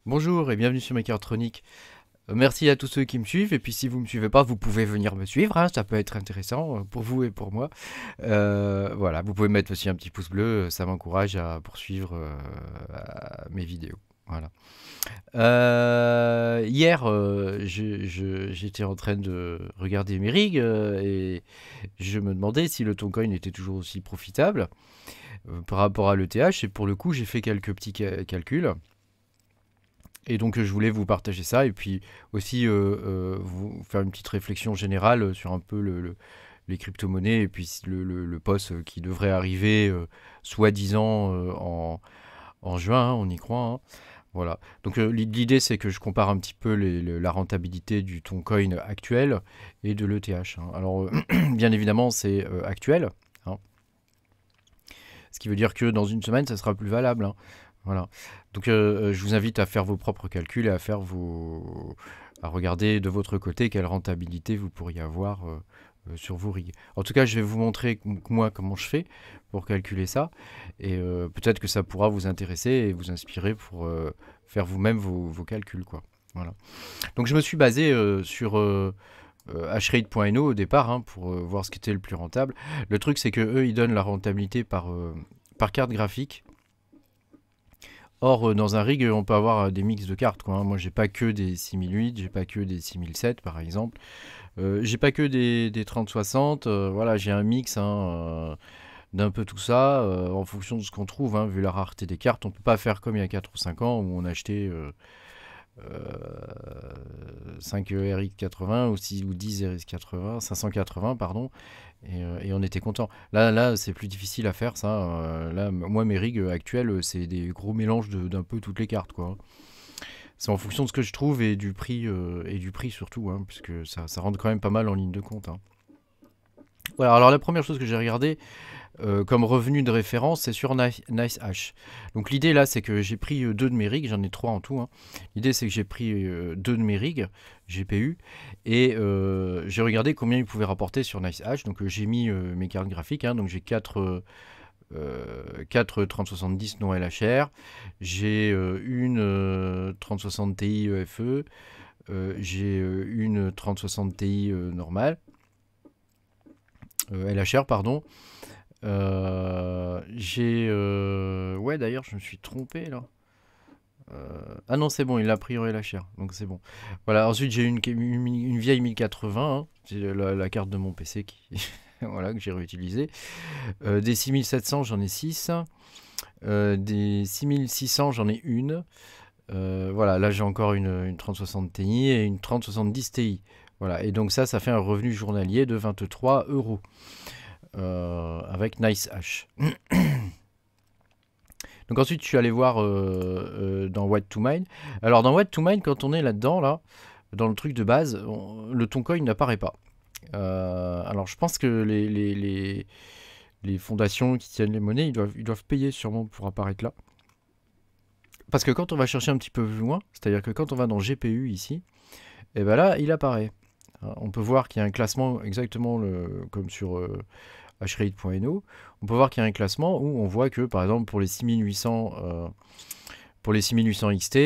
Bonjour et bienvenue sur Mechatronics. Merci à tous ceux qui me suivent et puis si vous me suivez pas, vous pouvez venir me suivre, hein, ça peut être intéressant pour vous et pour moi. Voilà, vous pouvez mettre aussi un petit pouce bleu, ça m'encourage à poursuivre mes vidéos. Voilà. Hier, j'étais en train de regarder mes rigs et je me demandais si le Toncoin était toujours aussi profitable par rapport à l'ETH et pour le coup j'ai fait quelques petits calculs. Et donc je voulais vous partager ça et puis aussi vous faire une petite réflexion générale sur un peu les crypto-monnaies et puis le post qui devrait arriver soi-disant en juin, hein, on y croit. Hein. Voilà. Donc l'idée c'est que je compare un petit peu la rentabilité du Toncoin actuel et de l'ETH. Hein. Alors bien évidemment c'est actuel, hein. Ce qui veut dire que dans une semaine ça sera plus valable. Hein. Voilà. Donc je vous invite à faire vos propres calculs et à faire à regarder de votre côté quelle rentabilité vous pourriez avoir sur vos rigs. En tout cas, je vais vous montrer moi comment je fais pour calculer ça et peut-être que ça pourra vous intéresser et vous inspirer pour faire vous-même vos calculs, quoi. Voilà. Donc je me suis basé sur Hashrate.no au départ, hein, pour voir ce qui était le plus rentable. Le truc c'est que eux ils donnent la rentabilité par carte graphique. Or, dans un rig, on peut avoir des mix de cartes, quoi, hein. Moi, j'ai pas que des 6008, j'ai pas que des 6007, par exemple. J'ai pas que des 3060. Voilà, j'ai un mix, hein, d'un peu tout ça, en fonction de ce qu'on trouve. Hein, vu la rareté des cartes, on peut pas faire comme il y a 4 ou 5 ans où on achetait 5 RX80 ou 6 ou 10 RX80, 580, pardon. Et on était content. Là c'est plus difficile à faire ça. Là, moi, mes rigs actuels, c'est des gros mélanges d'un peu toutes les cartes, quoi. C'est en fonction de ce que je trouve et du prix surtout, hein, puisque ça rentre quand même pas mal en ligne de compte. Hein. Voilà, alors la première chose que j'ai regardé comme revenu de référence, c'est sur NiceHash. Donc l'idée là, c'est que j'ai pris deux de mes rigs, j'en ai trois en tout. Hein. L'idée, c'est que j'ai pris deux de mes rigs GPU et j'ai regardé combien ils pouvaient rapporter sur NiceHash. Donc j'ai mis mes cartes graphiques, hein, donc j'ai 4 3070 non LHR, j'ai une 3060 Ti EFE, j'ai une 3060 Ti normale, LHR pardon. Ouais, d'ailleurs, je me suis trompé là. Ah non, c'est bon, il a pris en LHR, donc c'est bon. Voilà, ensuite j'ai une vieille 1080, hein, c'est la carte de mon PC voilà, que j'ai réutilisée. Des 6700, j'en ai 6. Des 6600, j'en ai une. Voilà, là j'ai encore une 3060 Ti et une 3070 Ti. Voilà, et donc ça fait un revenu journalier de 23 euros. Avec NiceHash. Donc ensuite, je suis allé voir dans What to Mine. Alors dans What to Mine, quand on est là-dedans, là, dans le truc de base, le Toncoin n'apparaît pas. Alors je pense que les fondations qui tiennent les monnaies, ils doivent payer sûrement pour apparaître là. Parce que quand on va chercher un petit peu plus loin, c'est-à-dire que quand on va dans GPU ici, et ben là, il apparaît. On peut voir qu'il y a un classement exactement comme sur Hashrate.no. On peut voir qu'il y a un classement où on voit que, par exemple, pour les 6800, XT,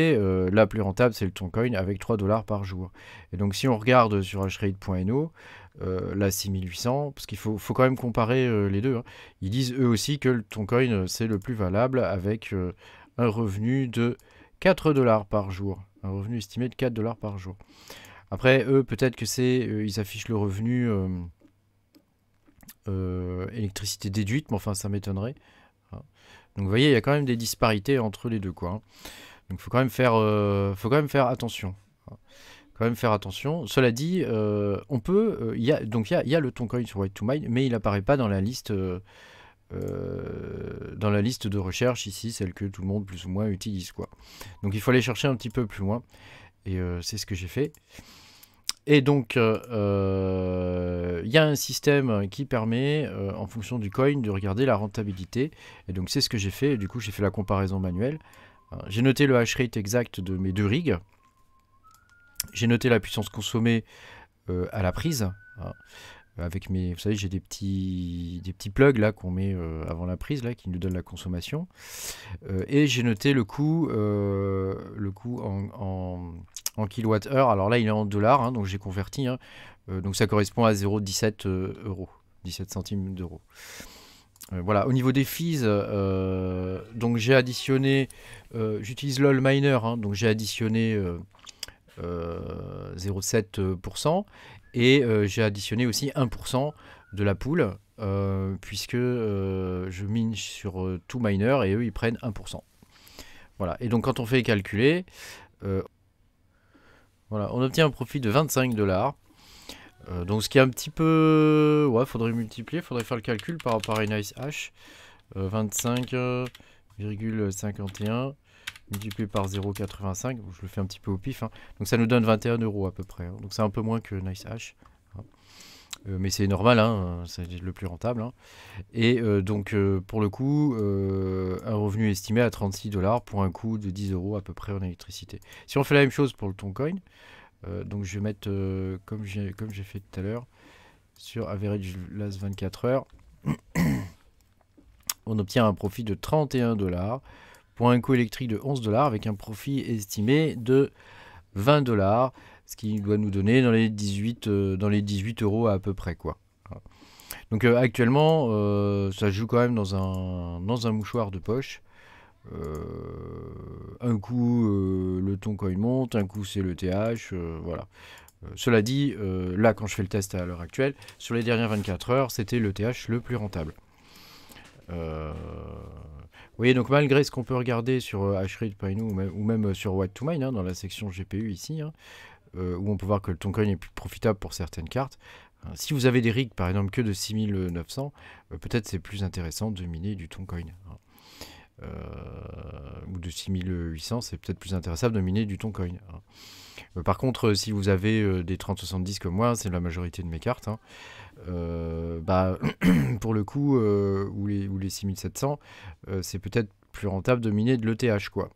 la plus rentable, c'est le Toncoin avec 3 $ par jour. Et donc, si on regarde sur Hashrate.no, la 6800, parce qu'il faut quand même comparer les deux, hein, ils disent eux aussi que le Toncoin, c'est le plus valable avec un revenu de 4 $ par jour. Un revenu estimé de 4 $ par jour. Après, eux, peut-être que ils affichent le revenu électricité déduite, mais enfin, ça m'étonnerait. Donc, vous voyez, il y a quand même des disparités entre les deux, quoi. Hein. Donc, faut quand même faire attention. Quand même faire attention. Cela dit, on peut, il y a le Toncoin sur White to Mine, mais il n'apparaît pas dans la liste. Dans la liste de recherche ici, celle que tout le monde plus ou moins utilise, quoi. Donc il faut aller chercher un petit peu plus loin et c'est ce que j'ai fait. Et donc, il y a un système qui permet, en fonction du coin, de regarder la rentabilité. Et donc, c'est ce que j'ai fait. Et du coup, j'ai fait la comparaison manuelle. J'ai noté le hash rate exact de mes deux rigs. J'ai noté la puissance consommée à la prise. avec mes, vous savez, j'ai des petits plugs là qu'on met avant la prise là, qui nous donnent la consommation. Et j'ai noté le coût en kilowattheure. Alors là, il est en dollars, hein, donc j'ai converti. Hein. Donc ça correspond à 0,17 euros, 17 centimes d'euros. Voilà, au niveau des fees, donc j'ai additionné, j'utilise LOL Miner, hein, donc j'ai additionné 0,7% et j'ai additionné aussi 1% de la pool, puisque je mine sur tout miner et eux ils prennent 1%. Voilà, et donc quand on fait calculer, voilà, on obtient un profit de 25 $. Donc ce qui est un petit peu... Ouais, faudrait multiplier, faudrait faire le calcul par rapport à une NiceHash. 25,51 multiplié par 0,85. Je le fais un petit peu au pif. Hein. Donc ça nous donne 21 € à peu près. Hein. Donc c'est un peu moins que NiceHash. Hein. Mais c'est normal, hein, c'est le plus rentable. Hein. Et donc pour le coup, un revenu estimé à 36 $ pour un coût de 10 € à peu près en électricité. Si on fait la même chose pour le Toncoin, donc je vais mettre, comme j'ai fait tout à l'heure, sur Average Last 24 heures, on obtient un profit de 31 $ pour un coût électrique de 11 $ avec un profit estimé de 20 $, ce qui doit nous donner dans les 18 € à peu près, quoi. Donc actuellement, ça joue quand même dans un mouchoir de poche. Un coup le Toncoin monte, un coup c'est le TH, voilà. Cela dit, là quand je fais le test à l'heure actuelle, sur les dernières 24 heures, c'était le TH le plus rentable. Vous voyez, donc malgré ce qu'on peut regarder sur Hashread.io ou même sur What2Mine, hein, dans la section GPU ici, hein, où on peut voir que le Toncoin est plus profitable pour certaines cartes, si vous avez des rigs par exemple que de 6900, peut-être c'est plus intéressant de miner du Toncoin. Hein. Ou de 6800, c'est peut-être plus intéressant de miner du Toncoin. Hein. Par contre, si vous avez des 3070 comme moi, c'est la majorité de mes cartes, hein, bah, pour le coup, ou les 6700, c'est peut-être plus rentable de miner de l'ETH, quoi.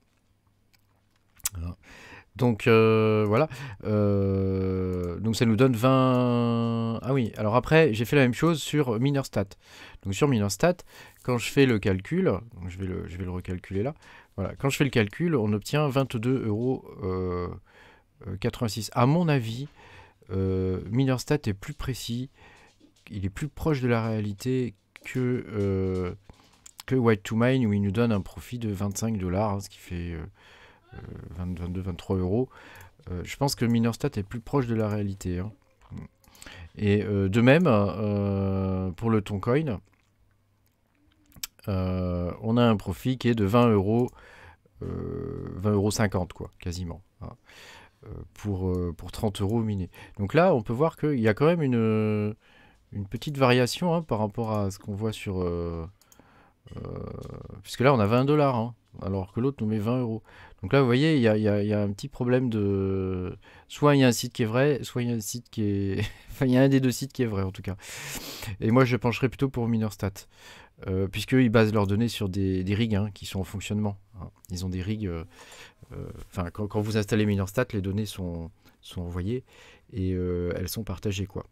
Hein. Donc voilà, donc ça nous donne 20... Ah oui, alors après j'ai fait la même chose sur Minerstat. Donc sur Minerstat, quand je fais le calcul, donc je vais le recalculer là, voilà, quand je fais le calcul, on obtient 22,86 €. À mon avis, Minerstat est plus précis, il est plus proche de la réalité que White2Mine, où il nous donne un profit de 25 $, hein, ce qui fait... 22-23 €. Je pense que Minerstat est plus proche de la réalité. Hein. Et de même, pour le Toncoin, on a un profit qui est de 20 €, 20,50 € quoi, quasiment. Hein, pour 30 € minés. Donc là, on peut voir qu'il y a quand même une petite variation, hein, par rapport à ce qu'on voit sur... puisque là, on a 20 $. Hein, alors que l'autre nous met 20 €. Donc là, vous voyez, il y a un petit problème de... Soit il y a un site qui est vrai, soit il y a un site qui est... enfin, il y a un des deux sites qui est vrai, en tout cas. Et moi, je pencherais plutôt pour Minerstat. Puisqu'ils basent leurs données sur des rigs, hein, qui sont en fonctionnement. Hein. Ils ont des rigs... Enfin, quand vous installez Minerstat, les données sont envoyées et elles sont partagées, quoi.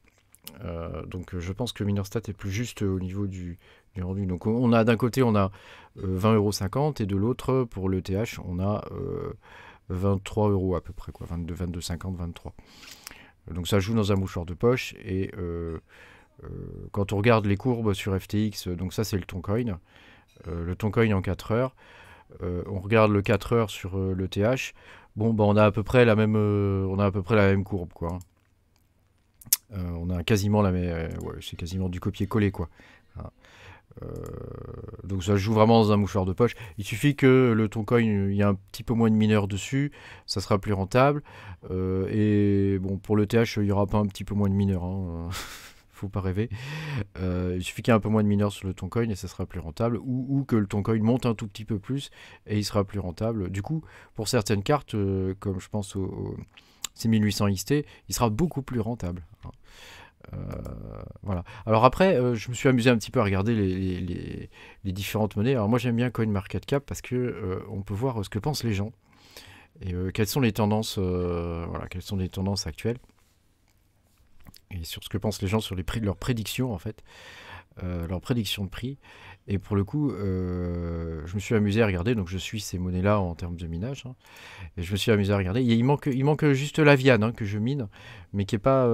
Donc je pense que Minerstat est plus juste au niveau du rendu. Donc on a d'un côté on a 20,50 € et de l'autre pour le TH on a 23 € à peu près, quoi, 22,50, 23. Donc ça joue dans un mouchoir de poche et quand on regarde les courbes sur FTX, donc ça c'est le Toncoin en 4 heures. On regarde le 4 heures sur le TH. Bon, bah, on a à peu près la même courbe, quoi. On a quasiment la même, ouais, c'est quasiment du copier-coller, quoi. Donc ça joue vraiment dans un mouchoir de poche. Il suffit que le Toncoin, il y a un petit peu moins de mineurs dessus, ça sera plus rentable. Et bon, pour le TH, il n'y aura pas un petit peu moins de mineurs. Hein. Faut pas rêver. Il suffit qu'il y ait un peu moins de mineurs sur le Toncoin et ça sera plus rentable. Ou que le Toncoin monte un tout petit peu plus et il sera plus rentable. Du coup, pour certaines cartes, comme je pense au 6800 XT, il sera beaucoup plus rentable. Voilà. Alors après, je me suis amusé un petit peu à regarder les différentes monnaies. Alors moi j'aime bien CoinMarketCap parce que on peut voir ce que pensent les gens et quelles sont les tendances, voilà, quelles sont les tendances actuelles. et sur ce que pensent les gens sur leurs prédictions, en fait, leurs prédictions de prix. Et pour le coup, je me suis amusé à regarder, donc je suis ces monnaies-là en termes de minage, hein, et je me suis amusé à regarder. Il manque juste la Viane, hein, que je mine, mais qui est pas,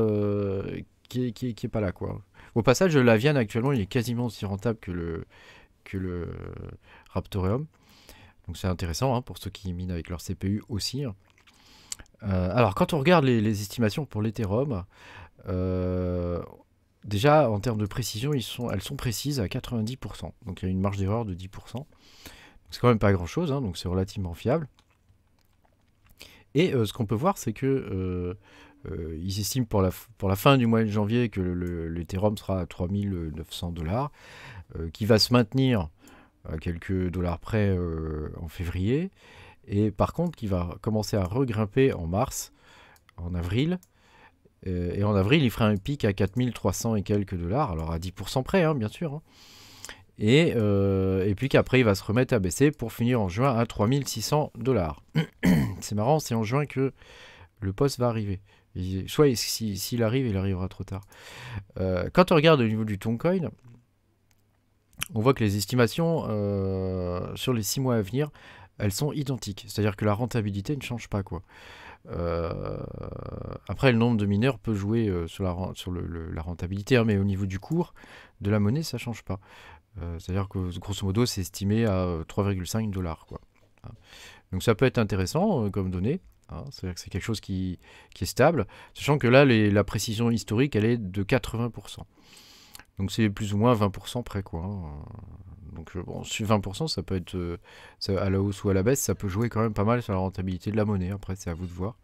qui est pas là, quoi. Au passage, la Viane actuellement, il est quasiment aussi rentable que le Raptoreum. Donc c'est intéressant, hein, pour ceux qui minent avec leur CPU aussi, hein. Alors, quand on regarde les estimations pour l'Ethereum, euh, déjà en termes de précision, elles sont précises à 90%. Donc il y a une marge d'erreur de 10%. C'est quand même pas grand-chose, hein, donc c'est relativement fiable. Et ce qu'on peut voir, c'est que ils estiment pour la fin du mois de janvier que l'Ethereum sera à 3900 $, qui va se maintenir à quelques dollars près en février, et par contre qui va commencer à regrimper en mars, en avril, et en avril il fera un pic à 4300 et quelques dollars, alors à 10% près, hein, bien sûr, hein. Et puis qu'après il va se remettre à baisser pour finir en juin à 3600 $. C'est marrant, c'est en juin que le poste va arriver. Soit s'il arrive, il arrivera trop tard. Quand on regarde au niveau du Toncoin, on voit que les estimations sur les 6 mois à venir, elles sont identiques. C'est-à-dire que la rentabilité ne change pas, quoi. Après, le nombre de mineurs peut jouer sur la rentabilité, hein, mais au niveau du cours de la monnaie, ça ne change pas. C'est-à-dire que grosso modo, c'est estimé à 3,5 $, quoi. Donc ça peut être intéressant comme donnée, hein. C'est-à-dire que c'est quelque chose qui est stable, sachant que là, la précision historique, elle est de 80%. Donc c'est plus ou moins 20% près, quoi, hein. Donc bon, sur 20%, ça peut être à la hausse ou à la baisse, ça peut jouer quand même pas mal sur la rentabilité de la monnaie. Après, c'est à vous de voir.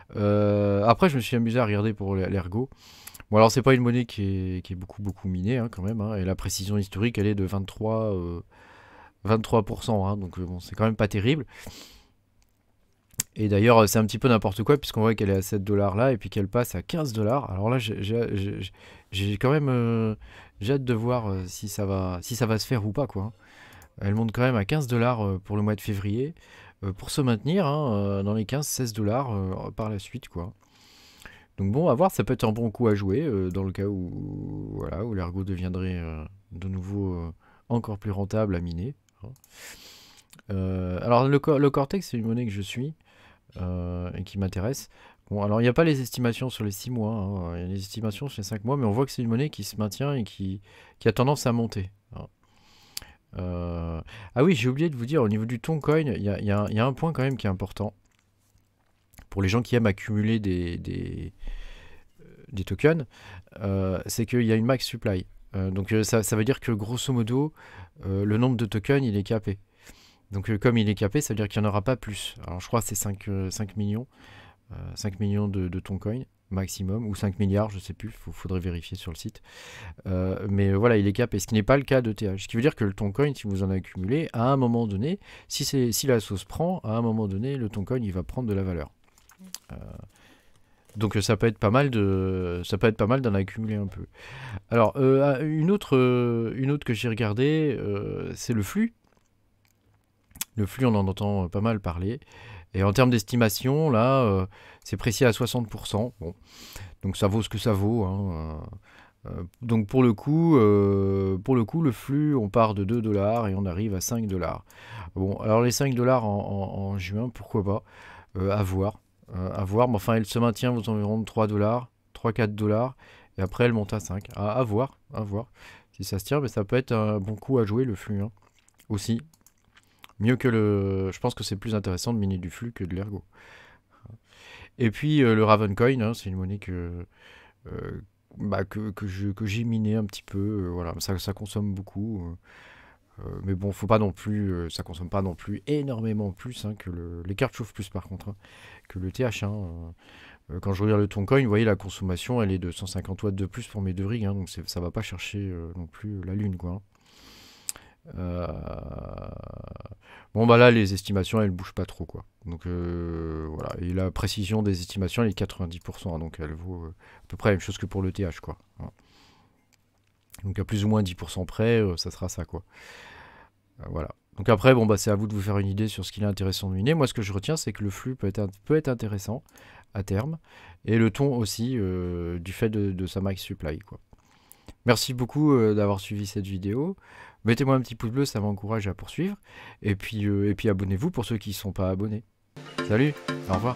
Après, je me suis amusé à regarder pour l'ergo. Bon, alors c'est pas une monnaie qui est beaucoup minée, hein, quand même, hein, et la précision historique, elle est de 23%, hein, donc bon, c'est quand même pas terrible. Et d'ailleurs, c'est un petit peu n'importe quoi, puisqu'on voit qu'elle est à 7 $ là, et puis qu'elle passe à 15 $. Alors là, j'ai quand même j'ai hâte de voir si ça va se faire ou pas, quoi, hein. Elle monte quand même à 15 $ pour le mois de février, pour se maintenir, hein, dans les 15-16 $ par la suite, quoi. Donc bon, à voir, ça peut être un bon coup à jouer dans le cas où, voilà, où l'ergo deviendrait de nouveau encore plus rentable à miner, hein. Alors le Cortex, c'est une monnaie que je suis et qui m'intéresse. Bon, alors il n'y a pas les estimations sur les 6 mois, hein, il y a les estimations sur les 5 mois, mais on voit que c'est une monnaie qui se maintient et qui a tendance à monter, hein. Ah oui, j'ai oublié de vous dire, au niveau du Toncoin, il y a un point quand même qui est important. Pour les gens qui aiment accumuler des tokens, c'est qu'il y a une max supply. Donc ça veut dire que grosso modo, le nombre de tokens, il est capé. Donc comme il est capé, ça veut dire qu'il n'y en aura pas plus. Alors je crois que c'est 5 millions. 5 millions de Toncoin maximum, ou 5 milliards, je sais plus, faudrait vérifier sur le site. Mais voilà, il est capé, ce qui n'est pas le cas de TH. Ce qui veut dire que le Toncoin, si vous en accumulez, à un moment donné, si la sauce prend, à un moment donné, le Toncoin, il va prendre de la valeur. Donc ça peut être pas mal d'en accumuler un peu. Alors une autre que j'ai regardé, c'est le flux. Le flux, on en entend pas mal parler. Et en termes d'estimation, là, c'est précis à 60%. Bon. Donc ça vaut ce que ça vaut, hein. Donc pour le coup, le flux, on part de 2 $ et on arrive à 5 $. Bon, alors les 5 $ en juin, pourquoi pas, à voir. À voir, mais enfin elle se maintient aux environs de 3 $, 3-4 $, et après elle monte à 5. À voir, si ça se tient, mais ça peut être un bon coup à jouer le flux, hein, aussi. Mieux que je pense que c'est plus intéressant de miner du flux que de l'ergo. Et puis le Ravencoin, hein, c'est une monnaie que j'ai miné un petit peu. Voilà, ça consomme beaucoup. Mais bon, faut pas non plus, ça consomme pas non plus énormément plus, hein, que les cartes chauffent plus par contre, hein, que le TH, hein. Quand je regarde le Toncoin, vous voyez la consommation, elle est de 150 watts de plus pour mes 2 rigs, hein, donc ça va pas chercher non plus la lune, quoi, hein. Bon bah là les estimations elles bougent pas trop, quoi. Donc voilà, et la précision des estimations elle est 90%, hein, donc elle vaut à peu près la même chose que pour le TH, quoi, hein. Donc à plus ou moins 10% près, ça sera ça, quoi. Voilà. Donc après, bon, bah, c'est à vous de vous faire une idée sur ce qu'il est intéressant de miner. Moi, ce que je retiens, c'est que le flux peut être intéressant à terme, et le ton aussi, du fait de sa max supply, quoi. Merci beaucoup d'avoir suivi cette vidéo. Mettez-moi un petit pouce bleu, ça m'encourage à poursuivre. Et puis abonnez-vous pour ceux qui ne sont pas abonnés. Salut, au revoir.